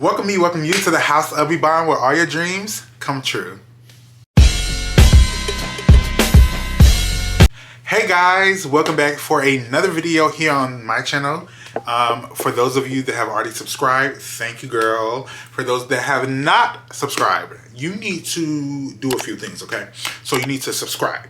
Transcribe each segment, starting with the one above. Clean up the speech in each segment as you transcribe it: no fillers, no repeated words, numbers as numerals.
Welcome you to the house of Ebon, where all your dreams come true. Hey guys, welcome back for another video here on my channel. For those of you that have already subscribed, thank you, girl. For those that have not subscribed, you need to do a few things, okay? So you need to subscribe,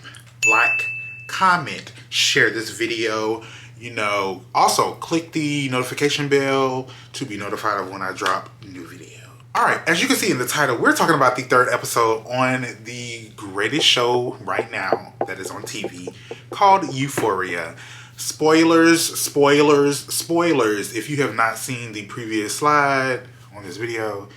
like, comment, share this video. You know, also click the notification bell to be notified of when I drop a new video. All right, as you can see in the title, we're talking about the third episode on the greatest show right now that is on TV called Euphoria. Spoilers, spoilers, spoilers. If you have not seen the previous slide on this video,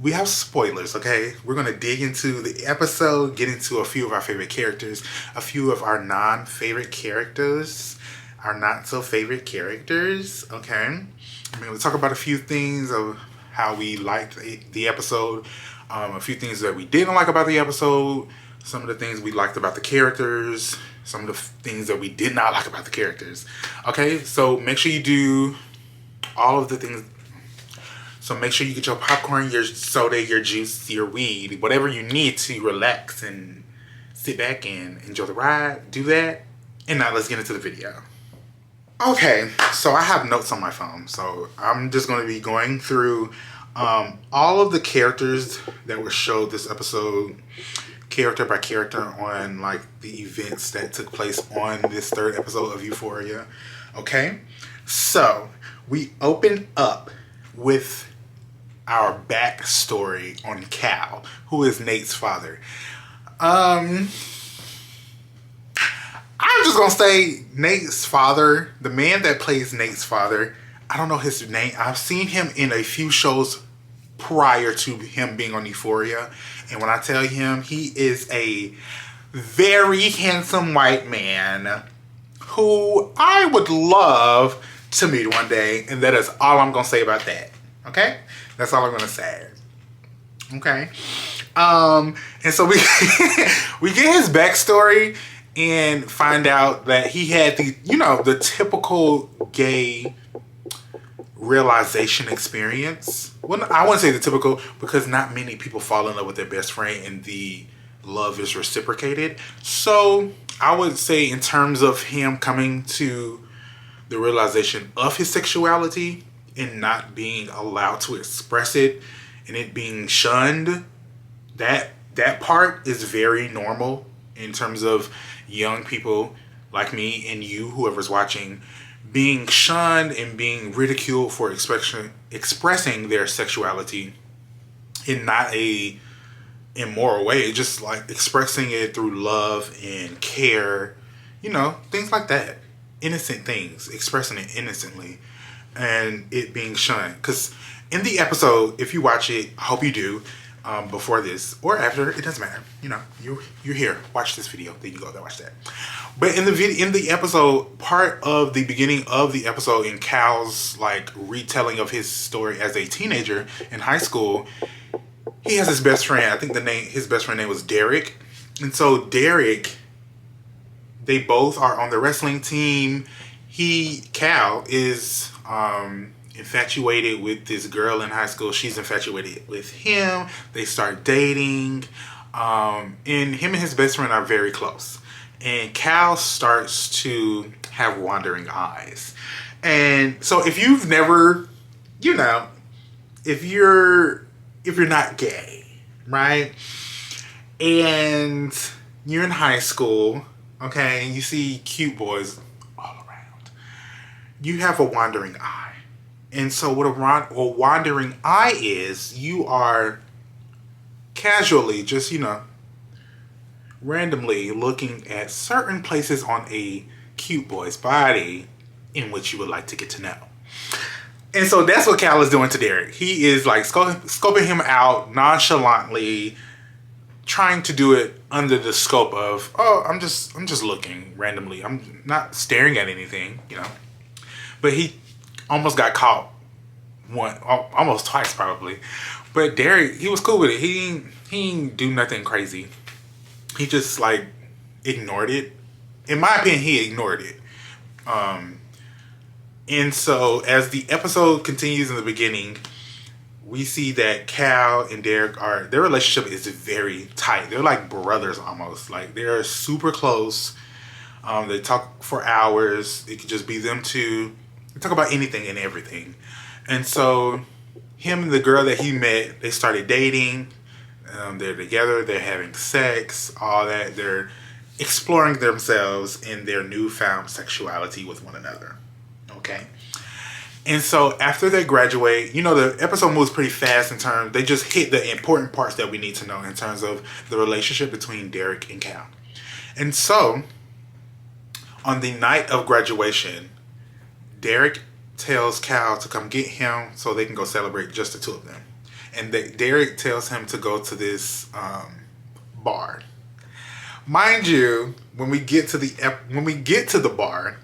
we have spoilers, okay? We're going to dig into the episode, get into a few of our favorite characters, a few of our non-favorite characters, our not-so-favorite characters, okay? I'm going to talk about a few things of how we liked the episode, a few things that we didn't like about the episode, some of the things we liked about the characters, some of the things that we did not like about the characters, okay? So make sure you do all of the things. So make sure you get your popcorn, your soda, your juice, your weed, whatever you need to relax and sit back and enjoy the ride. Do that. And now let's get into the video. Okay, so I have notes on my phone. So I'm just going to be going through all of the characters that were showed this episode, character by character, on like the events that took place on this third episode of Euphoria. Okay, so we open up with our backstory on Cal, who is Nate's father. I'm just gonna say Nate's father, the man that plays Nate's father, I don't know his name. I've seen him in a few shows prior to him being on Euphoria. And when I tell him, he is a very handsome white man who I would love to meet one day. And that is all I'm gonna say about that. Okay? That's all I'm gonna say. Okay. And so we we get his backstory and find out that he had the, you know, the typical gay realization experience. Well, I wouldn't say the typical, because not many people fall in love with their best friend and the love is reciprocated. So I would say in terms of him coming to the realization of his sexuality and not being allowed to express it and it being shunned, that part is very normal in terms of young people like me and you, whoever's watching, being shunned and being ridiculed for expressing their sexuality in not a immoral way, just like expressing it through love and care, you know, things like that. Innocent things, expressing it innocently, and it being shunned. Because in the episode, if you watch it, I hope you do, before this or after, it doesn't matter. You know, you're here. Watch this video, then you go there, watch that. But in the episode, part of the beginning of the episode, in Cal's like retelling of his story as a teenager in high school, he has his best friend. I think his best friend name was Derek, and so Derek, they both are on the wrestling team. Cal is infatuated with this girl in high school. She's infatuated with him. They start dating. And him and his best friend are very close. And Cal starts to have wandering eyes. And so if you've never, you know, if you're not gay, right? And you're in high school, okay, and you see cute boys all around, you have a wandering eye. And so what a wandering eye is, you are casually, just, you know, randomly looking at certain places on a cute boy's body in which you would like to get to know. And so that's what Cal is doing to Derek. He is like scoping him out nonchalantly, trying to do it under the scope of, oh, I'm just looking randomly. I'm not staring at anything, you know. But he almost got caught almost twice probably. But Derek, he was cool with it. He didn't do nothing crazy. He just like ignored it. In my opinion, he ignored it. And so as the episode continues in the beginning, we see that Cal and Derek their relationship is very tight. They're like brothers almost. Like they're super close. They talk for hours. It could just be them two. They talk about anything and everything. And so him and the girl that he met, they started dating. They're together. They're having sex. All that. They're exploring themselves in their newfound sexuality with one another. Okay. And so after they graduate, you know, the episode moves pretty fast in terms, they just hit the important parts that we need to know in terms of the relationship between Derek and Cal. And so on the night of graduation, Derek tells Cal to come get him so they can go celebrate, just the two of them. And Derek tells him to go to this bar. Mind you, when we get to the bar,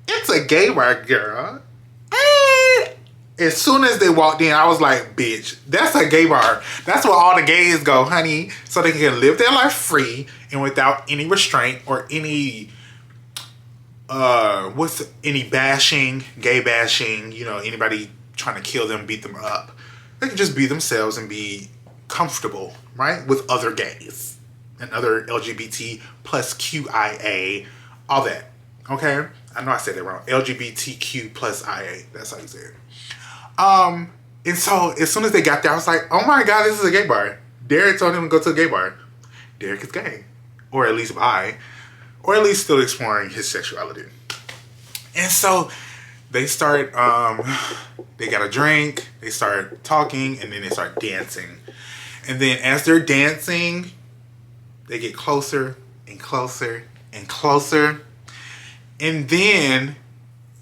it's a gay bar, girl. As soon as they walked in, I was like, bitch, that's a gay bar. That's where all the gays go, honey, so they can live their life free and without any restraint or any bashing, gay bashing, you know, anybody trying to kill them, beat them up. They can just be themselves and be comfortable, right, with other gays and other LGBT plus QIA, all that. Okay? I know I said that wrong. LGBTQ plus IA. That's how you say it. And so as soon as they got there, I was like, oh my God, this is a gay bar. Derek told him to go to a gay bar. Derek is gay. Or at least bi. Or at least still exploring his sexuality. And so they start, they got a drink, they start talking, and then they start dancing. And then as they're dancing, they get closer and closer and closer. And then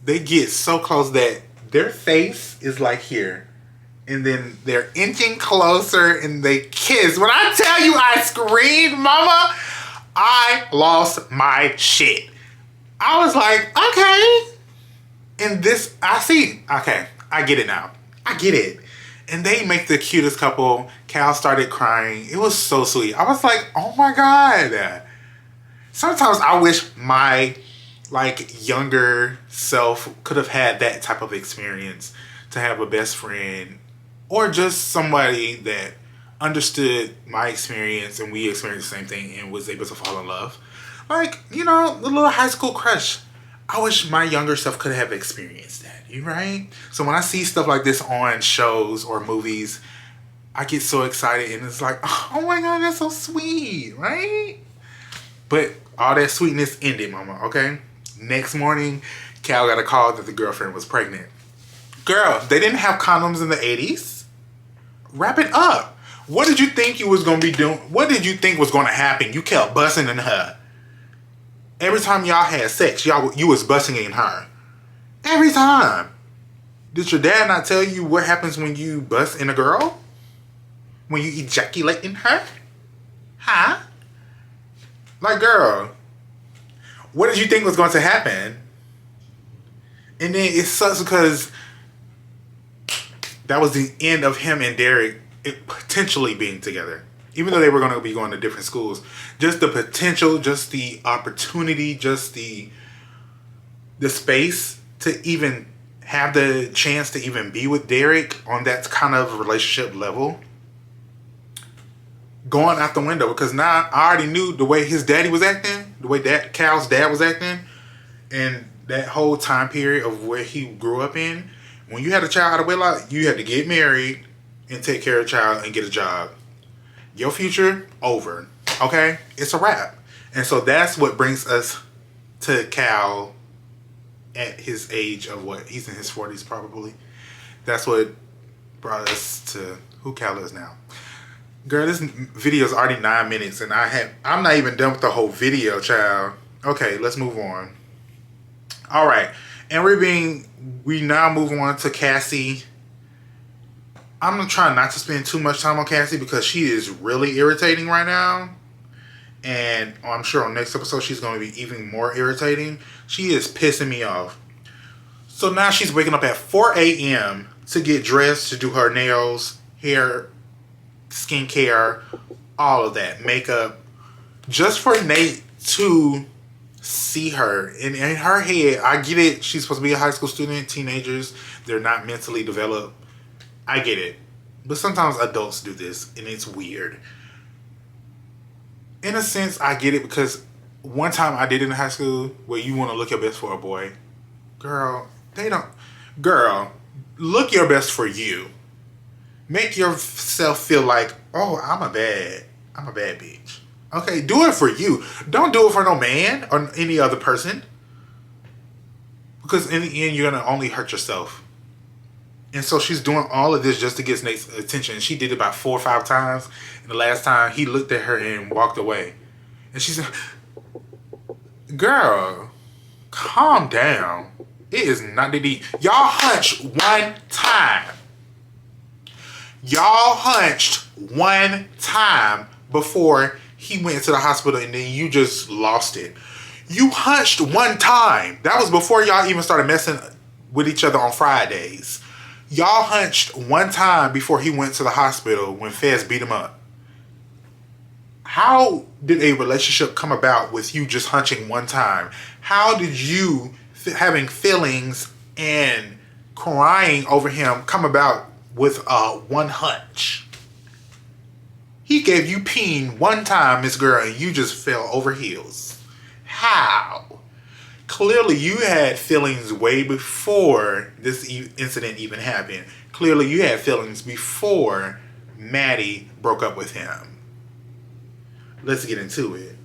they get so close that their face is like here. And then they're inching closer and they kiss. When I tell you I screamed, mama, I lost my shit. I was like, okay. And this, okay, I get it now. I get it. And they make the cutest couple. Cal started crying. It was so sweet. I was like, oh my God. Sometimes I wish my younger self could have had that type of experience, to have a best friend or just somebody that understood my experience and we experienced the same thing and was able to fall in love. Like, you know, the little high school crush. I wish my younger self could have experienced that, you right? So when I see stuff like this on shows or movies, I get so excited and it's like, oh my God, that's so sweet, right? But all that sweetness ended, mama, okay? Next morning, Cal got a call that the girlfriend was pregnant. Girl, they didn't have condoms in the 80s. Wrap it up. What did you think you was going to be doing? What did you think was going to happen? You kept busting in her. Every time y'all had sex, you was busting in her. Every time. Did your dad not tell you what happens when you bust in a girl? When you ejaculate in her? Huh? Like, girl, what did you think was going to happen? And then it sucks because that was the end of him and Derek potentially being together. Even though they were going to be going to different schools. Just the potential, just the opportunity, just the space to even have the chance to even be with Derek on that kind of relationship level, going out the window. Because now I already knew the way his daddy was acting, the way that Cal's dad was acting, and that whole time period of where he grew up in. When you had a child out of wedlock, you had to get married and take care of the child and get a job. Your future, over. Okay? It's a wrap. And so that's what brings us to Cal at his age of what? He's in his 40s probably. That's what brought us to who Cal is now. Girl, this video is already 9 minutes and I'm not even done with the whole video, child. Okay, let's move on. Alright. And we now move on to Cassie. I'm going to try not to spend too much time on Cassie because she is really irritating right now. And I'm sure on next episode she's going to be even more irritating. She is pissing me off. So now she's waking up at 4 a.m. to get dressed, to do her nails, hair, skincare, all of that, makeup. Just for Nate to see her. And in her head, I get it. She's supposed to be a high school student, teenagers. They're not mentally developed. I get it. But sometimes adults do this, and it's weird. In a sense, I get it because one time I did it in high school where you want to look your best for a boy. Girl, they don't. Girl, look your best for you. Make yourself feel like, oh, I'm a bad bitch. Okay, do it for you. Don't do it for no man or any other person. Because in the end, you're going to only hurt yourself. And so she's doing all of this just to get Nate's attention. She did it about 4 or 5 times. And the last time, he looked at her and walked away. And she said, girl, calm down. It is not that deep. Y'all hunched one time. Y'all hunched one time before he went to the hospital and then you just lost it. You hunched one time. That was before y'all even started messing with each other on Fridays. Y'all hunched one time before he went to the hospital when Fez beat him up. How did a relationship come about with you just hunching one time? How did you having feelings and crying over him come about with one hunch? He gave you peen one time, Miss Girl, and you just fell over heels. How? Clearly, you had feelings way before this incident even happened. Clearly, you had feelings before Maddy broke up with him. Let's get into it.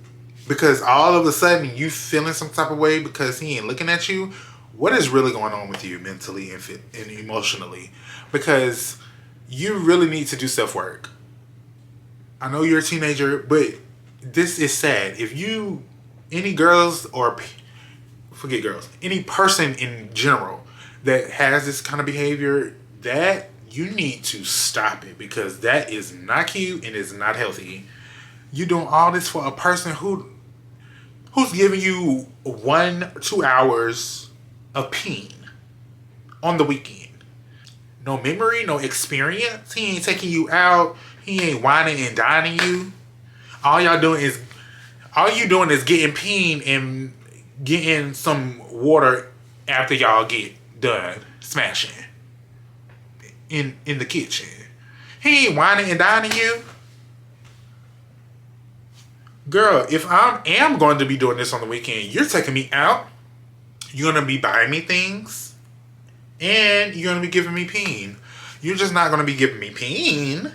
Because all of a sudden, you feeling some type of way because he ain't looking at you. What is really going on with you mentally and emotionally? Because you really need to do self-work. I know you're a teenager, but this is sad. If you, any girls or, forget girls, any person in general that has this kind of behavior, that you need to stop it because that is not cute and it's not healthy. You doing all this for a person who's giving you 1-2 hours of pain on the weekend. No memory, no experience. He ain't taking you out. He ain't whining and dining you. All you doing is getting pain and getting some water after y'all get done smashing in the kitchen. He ain't whining and dining you. Girl, if I am going to be doing this on the weekend, you're taking me out. You're going to be buying me things. And you're going to be giving me peen. You're just not going to be giving me peen.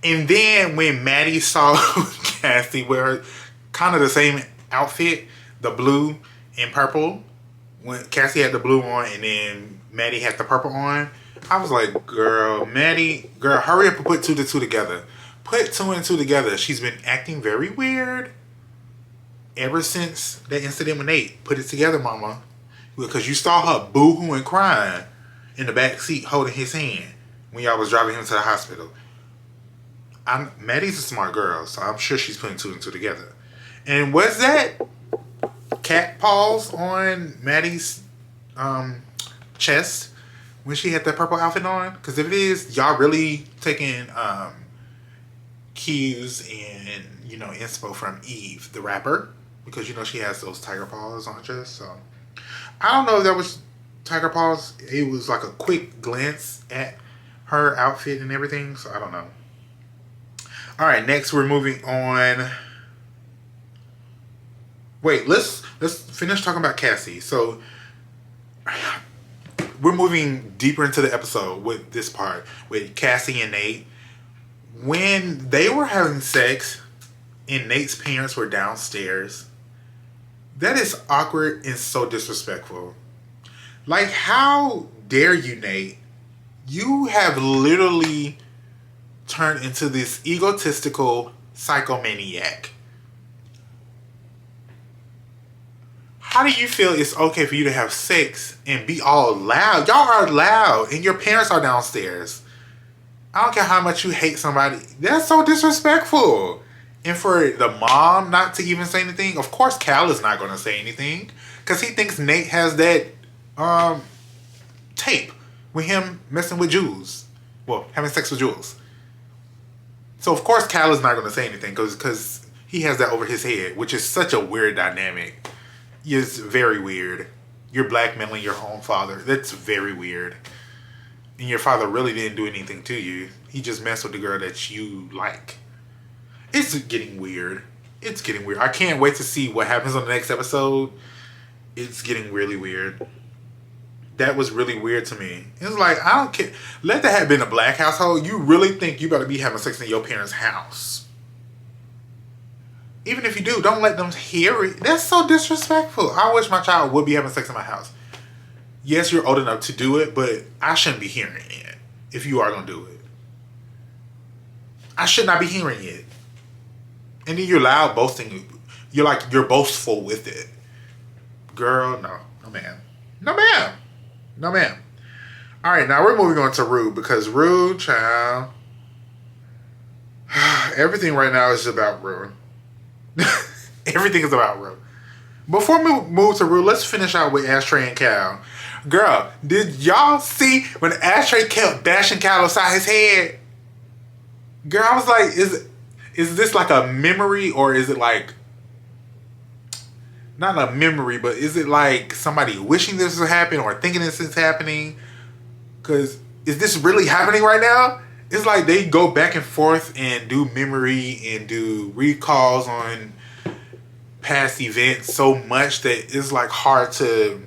And then when Maddy saw Cassie wear kind of the same outfit, the blue and purple, when Cassie had the blue on and then Maddy had the purple on, I was like, girl, Maddy, girl, hurry up and put 2 to 2 together. Put 2 and 2 together. She's been acting very weird ever since that incident with Nate. Put it together, mama. Because you saw her boo-hooing crying in the back seat holding his hand when y'all was driving him to the hospital. Maddy's a smart girl, so I'm sure she's putting 2 and 2 together. And was that cat paws on Maddy's chest when she had that purple outfit on? Because if it is, y'all really taking cues and, inspo from Eve, the rapper, because she has those tiger paws on her chest. So I don't know if that was tiger paws. It was like a quick glance at her outfit and everything, so I don't know. All right, next we're moving on. Wait, let's finish talking about Cassie. So we're moving deeper into the episode with this part with Cassie and Nate. When they were having sex and Nate's parents were downstairs, that is awkward and so disrespectful. Like, how dare you, Nate? You have literally turned into this egotistical psychomaniac. How do you feel it's okay for you to have sex and be all loud? Y'all are loud and your parents are downstairs. I don't care how much you hate somebody. That's so disrespectful. And for the mom not to even say anything, of course Cal is not going to say anything. Because he thinks Nate has that tape with him messing with Jules. Well, having sex with Jules. So of course Cal is not going to say anything because he has that over his head, which is such a weird dynamic. It's very weird. You're blackmailing your own father. That's very weird. and your father really didn't do anything to you. He just messed with the girl that you like. It's getting weird. It's getting weird. I can't wait to see what happens on the next episode. It's getting really weird. That was really weird to me. It's like, I don't care. Let that have been a black household. You really think you better be having sex in your parents' house? Even if you do, don't let them hear it. That's so disrespectful. I wish my child would be having sex in my house. Yes, you're old enough to do it, but I shouldn't be hearing it if you are going to do it. I should not be hearing it. And then you're loud boasting. You're boastful with it. Girl, no. No, ma'am. No, ma'am. No, ma'am. All right, now we're moving on to Rue, because Rue, child, everything right now is about Rue. Everything is about Rue. Before we move to Rue, let's finish out with Ashtray and Cal. Girl, did y'all see when Ashtray kept bashing Cal upside his head? Girl, I was like, is this like a memory, or is it like, not a memory, but is it like somebody wishing this would happen or thinking this is happening? Because is this really happening right now? It's like they go back and forth and do memory and do recalls on past events so much that it's like hard to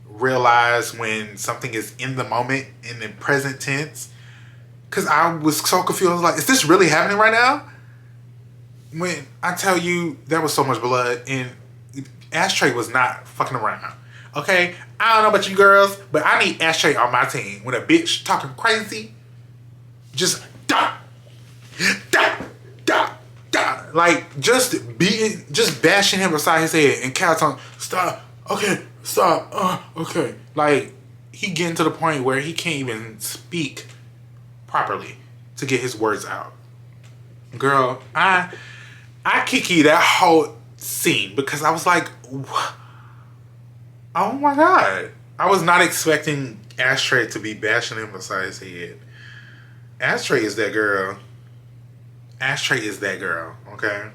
realize when something is in the moment, in the present tense. Because I was so confused. I was like, is this really happening right now? When I tell you there was so much blood, and Ashtray was not fucking around. Okay? I don't know about you girls, but I need Ashtray on my team. When a bitch talking crazy, just da, da, da, da. Like, just bashing him beside his head, and Cal talking, stop, okay, stop, okay. Like, he getting to the point where he can't even speak properly to get his words out. Girl, I kiki that whole scene because I was like, oh my god. I was not expecting Ashtray to be bashing him beside his head. Ashtray is that girl. Ashtray is that girl, okay?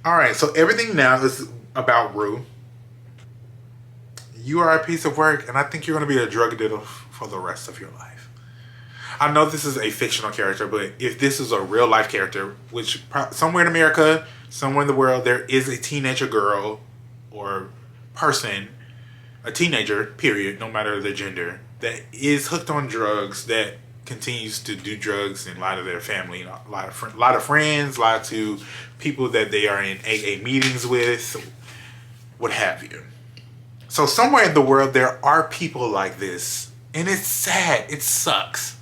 Alright, so everything now is about Rue. You are a piece of work, and I think you're going to be a drug dealer for the rest of your life. I know this is a fictional character, but if this is a real life character, which somewhere in America, somewhere in the world, there is a teenager girl or person, a teenager, period, no matter the gender, that is hooked on drugs, that continues to do drugs and lie to their family, a lot of friends, lie to people that they are in AA meetings with, what have you. So somewhere in the world, there are people like this, and it's sad. It sucks.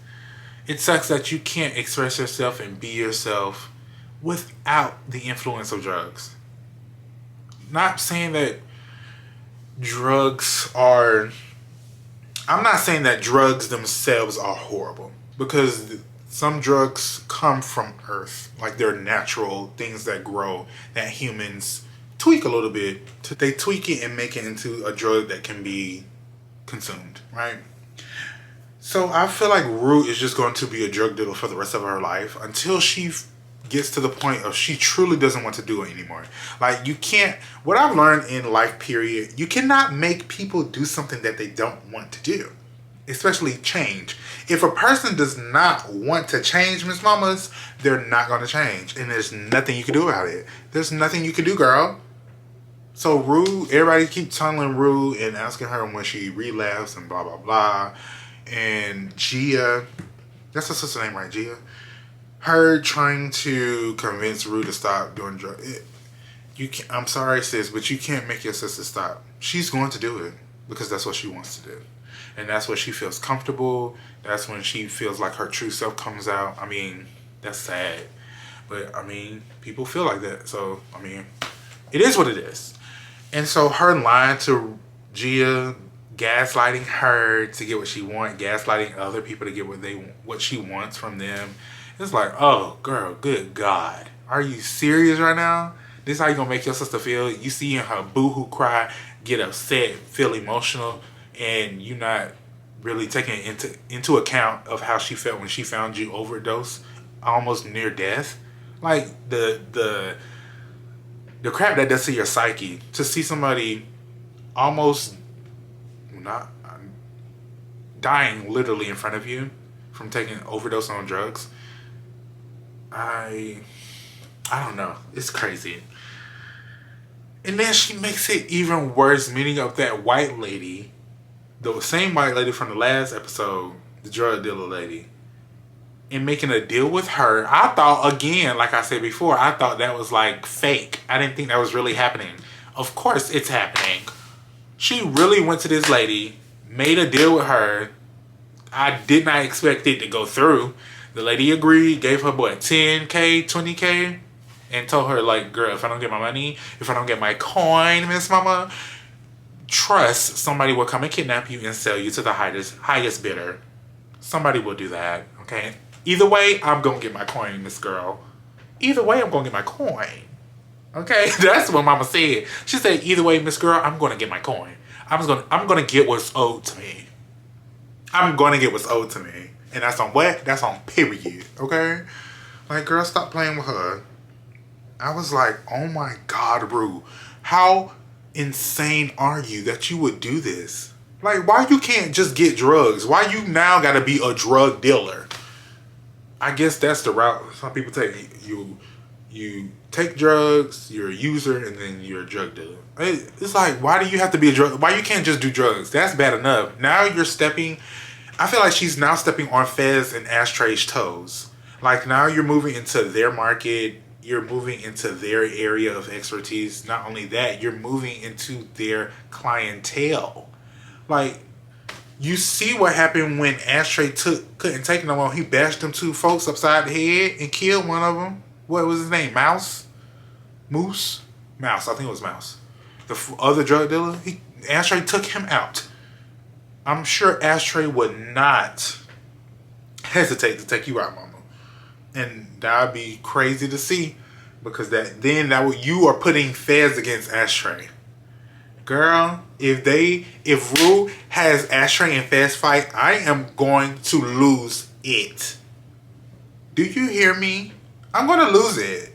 It sucks that you can't express yourself and be yourself without the influence of drugs. Not saying that drugs are... I'm not saying that drugs themselves are horrible. Because some drugs come from Earth. Like they're natural things that grow, that humans tweak a little bit. They tweak it and make it into a drug that can be consumed, right? So I feel like Rue is just going to be a drug dealer for the rest of her life until she gets to the point of she truly doesn't want to do it anymore. Like you can't, what I've learned in life period, you cannot make people do something that they don't want to do. Especially change. If a person does not want to change, Miss Mamas, they're not going to change. And there's nothing you can do about it. There's nothing you can do, girl. So Rue, everybody keep telling Rue and asking her when she relapsed and blah, blah, blah. And Gia, that's her sister's name, right? Gia? Her trying to convince Rue to stop doing drugs. I'm sorry, sis, but you can't make your sister stop. She's going to do it because that's what she wants to do. And that's what she feels comfortable. That's when she feels like her true self comes out. I mean, that's sad. But, I mean, people feel like that. So, I mean, it is what it is. And so her lying to Gia, gaslighting her to get what she wants, gaslighting other people to get what she wants from them. It's like, oh, girl, good God. Are you serious right now? This is how you going to make your sister feel? You see her boo-hoo cry, get upset, feel emotional, and you not really taking into account of how she felt when she found you overdose, almost near death. Like the crap that does to your psyche, to see somebody almost dying literally in front of you from taking overdose on drugs. I don't know. It's crazy. And then she makes it even worse, meeting up that white lady, the same white lady from the last episode, the drug dealer lady, and making a deal with her. I thought, again, like I said before, I thought that was like fake. I didn't think that was really happening. Of course it's happening. She really went to this lady, made a deal with her. I did not expect it to go through. The lady agreed, gave her, what, 10K, 20K? And told her, like, girl, if I don't get my money, if I don't get my coin, Miss Mama, trust somebody will come and kidnap you and sell you to the highest bidder. Somebody will do that, okay? Either way, I'm going to get my coin, Miss Girl. Either way, I'm going to get my coin. Okay? That's what Mama said. She said, either way, Miss Girl, I'm going to get my coin. I'm going to get what's owed to me. I'm going to get what's owed to me. And that's on what? That's on period, okay? Like, girl, stop playing with her. I was like, oh my God, Rue. How insane are you that you would do this? Like, why you can't just get drugs? Why you now gotta be a drug dealer? I guess that's the route some people take. You take drugs, you're a user, and then you're a drug dealer. It's like, why do you have to be a drug? Why you can't just do drugs? That's bad enough. Now you're stepping. I feel like she's now stepping on Fez and Ashtray's toes. Like, now you're moving into their market. You're moving into their area of expertise. Not only that, you're moving into their clientele. Like, you see what happened when Ashtray couldn't take no more. He bashed them two folks upside the head and killed one of them. What was his name? Mouse? Moose? Mouse. I think it was Mouse. The other drug dealer. Ashtray took him out. I'm sure Ashtray would not hesitate to take you out, Mama. And that'd be crazy to see, because you are putting Fez against Ashtray. Girl, if Rue has Ashtray and Fez fight, I am going to lose it. Do you hear me? I'm going to lose it.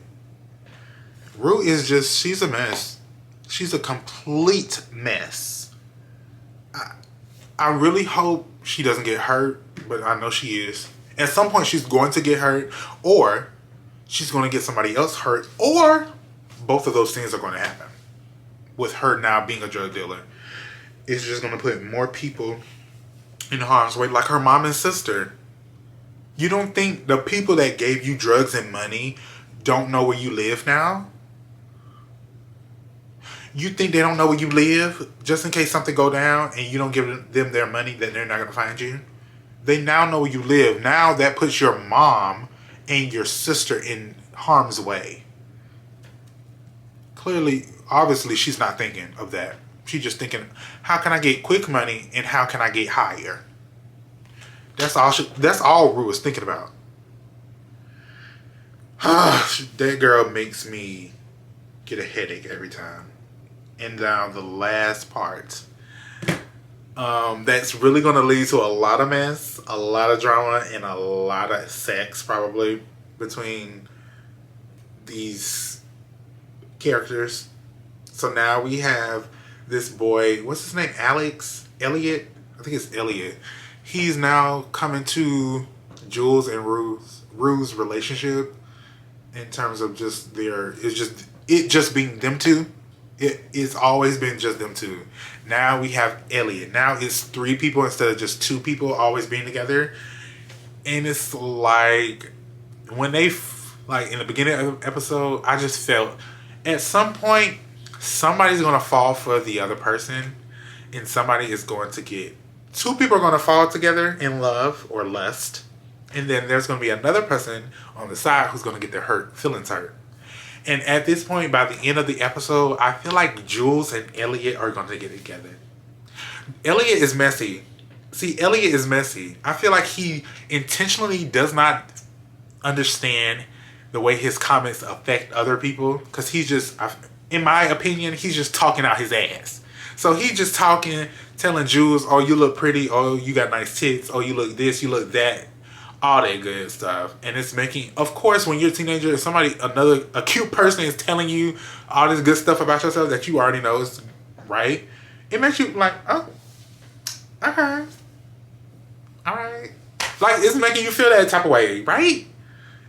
Rue is she's a mess. She's a complete mess. I really hope she doesn't get hurt, but I know she is. At some point, she's going to get hurt, or she's going to get somebody else hurt, or both of those things are going to happen. With her now being a drug dealer, it's just going to put more people in harm's way, like her mom and sister. You don't think the people that gave you drugs and money don't know where you live now? You think they don't know where you live just in case something go down and you don't give them their money, that they're not going to find you? They now know where you live. Now that puts your mom and your sister in harm's way. Clearly, obviously, she's not thinking of that. She's just thinking, how can I get quick money and how can I get higher? That's all Rue is thinking about. That girl makes me get a headache every time. And now the last part. That's really going to lead to a lot of mess, a lot of drama, and a lot of sex probably between these characters. So now we have this boy, what's his name? Elliot? I think it's Elliot. He's now coming to Jules and Rue's relationship in terms of just it just being them two. It's always been just them two. Now we have Elliot. Now it's 3 people instead of just 2 people always being together. And it's like, when they, like in the beginning of the episode, I just felt at some point, somebody's going to fall for the other person. And somebody is going to get, 2 people are going to fall together in love or lust. And then there's going to be another person on the side who's going to get their feelings hurt. And at this point, by the end of the episode, I feel like Jules and Elliot are going to get together. Elliot is messy. See, Elliot is messy. I feel like he intentionally does not understand the way his comments affect other people. Because he's just, in my opinion, he's just talking out his ass. So he's just talking, telling Jules, oh, you look pretty. Oh, you got nice tits. Oh, you look this, you look that. All that good stuff. And it's making, of course, when you're a teenager, if a cute person is telling you all this good stuff about yourself that you already know is right, it makes you like, oh, okay. All right. Like, it's making you feel that type of way, right?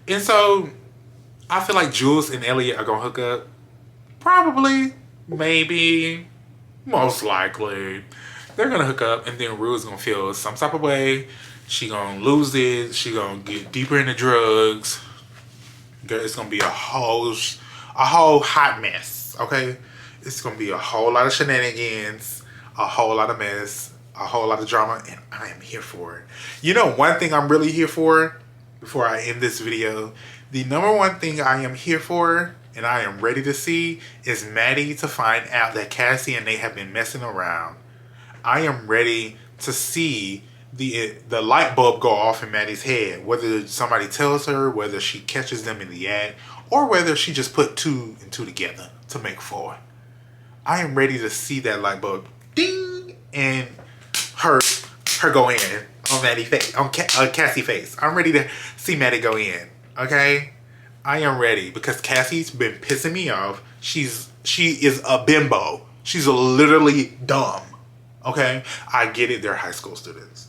And so, I feel like Jules and Elliot are gonna hook up. Probably. Maybe. Most likely. They're gonna hook up, and then Rue's gonna feel some type of way. She gonna lose it. She gonna get deeper into drugs. It's gonna be a whole hot mess, okay? It's gonna be a whole lot of shenanigans, a whole lot of mess, a whole lot of drama, and I am here for it. You know, one thing I'm really here for, before I end this video, the number one thing I am here for, and I am ready to see, is Maddy to find out that Cassie and they have been messing around. I am ready to see the light bulb go off in Maddy's head, whether somebody tells her, whether she catches them in the act, or whether she just put 2 and 2 together to make 4. I am ready to see that light bulb ding and her go in on Maddy face, on Cassie face. I'm ready to see Maddy go in. Okay, I am ready because Cassie's been pissing me off. She is a bimbo. She's literally dumb. Okay, I get it. They're high school students.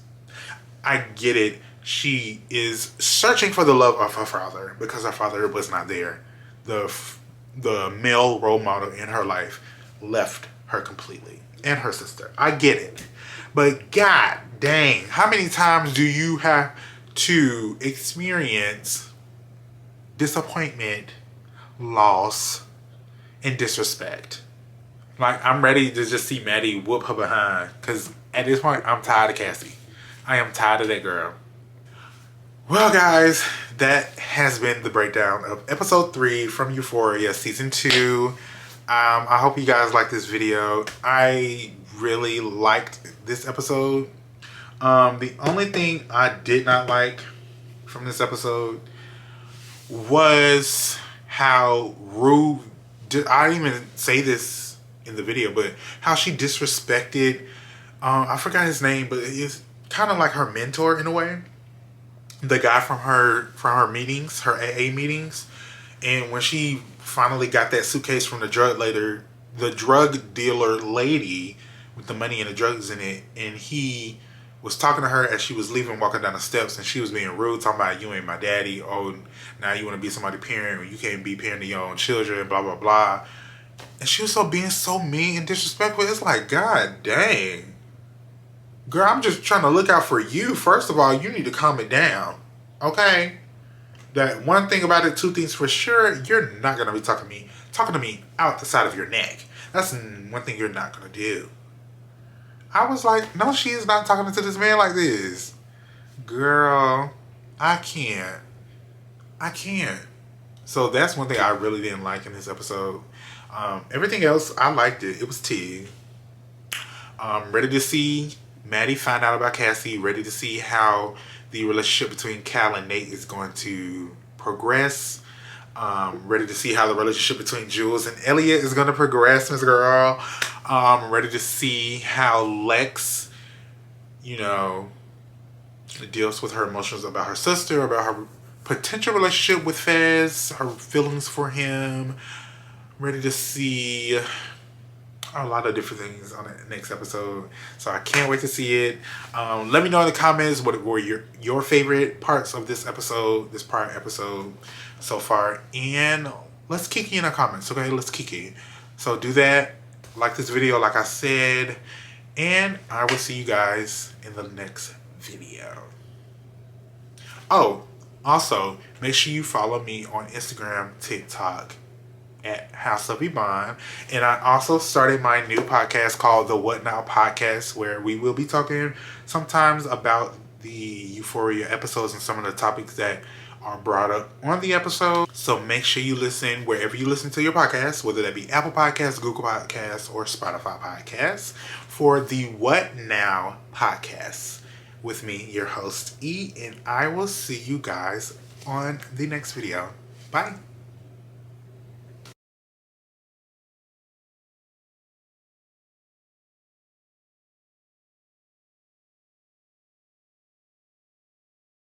I get it. She is searching for the love of her father because her father was not there. The male role model in her life left her completely, and her sister. I get it. But god dang, how many times do you have to experience disappointment, loss, and disrespect? Like, I'm ready to just see Maddy whoop her behind. Because at this point, I'm tired of Cassie. I am tired of that girl. Well, guys, that has been the breakdown of episode 3 from Euphoria season 2. I hope you guys liked this video. I really liked this episode. The only thing I did not like from this episode was how Rue, I didn't even say this in the video, but how she disrespected, I forgot his name, but it's kind of like her mentor in a way. The guy from her meetings, her AA meetings. And when she finally got that suitcase from the drug dealer lady with the money and the drugs in it, and he was talking to her as she was leaving, walking down the steps, and she was being rude, talking about, you ain't my daddy, oh, now you want to be somebody's parent, you can't be parenting your own children, blah, blah, blah. And she was being so mean and disrespectful. It's like, god dang. Girl, I'm just trying to look out for you. First of all, you need to calm it down. Okay? That one thing about it, 2 things for sure, you're not going to be talking to me out the side of your neck. That's one thing you're not going to do. I was like, no, she is not talking to this man like this. Girl, I can't. So that's one thing I really didn't like in this episode. Everything else, I liked it. It was tea. Ready to see Maddy find out about Cassie. Ready to see how the relationship between Cal and Nate is going to progress. Ready to see how the relationship between Jules and Elliot is going to progress, Miss Girl. Ready to see how Lex, deals with her emotions about her sister, about her potential relationship with Fez, her feelings for him. Ready to see a lot of different things on the next episode. So I can't wait to see it. Let me know in the comments what were your favorite parts of this episode, this prior episode so far. And let's kiki in the comments, okay? Let's kiki. So do that. Like this video, like I said. And I will see you guys in the next video. Oh, also, make sure you follow me on Instagram, TikTok, at House of Yvonne. And I also started my new podcast called the What Now Podcast, where we will be talking sometimes about the Euphoria episodes and some of the topics that are brought up on the episode. So make sure you listen wherever you listen to your podcasts, whether that be Apple Podcasts, Google Podcasts, or Spotify Podcasts, for the What Now Podcast with me, your host E, and I will see you guys on the next video. Bye.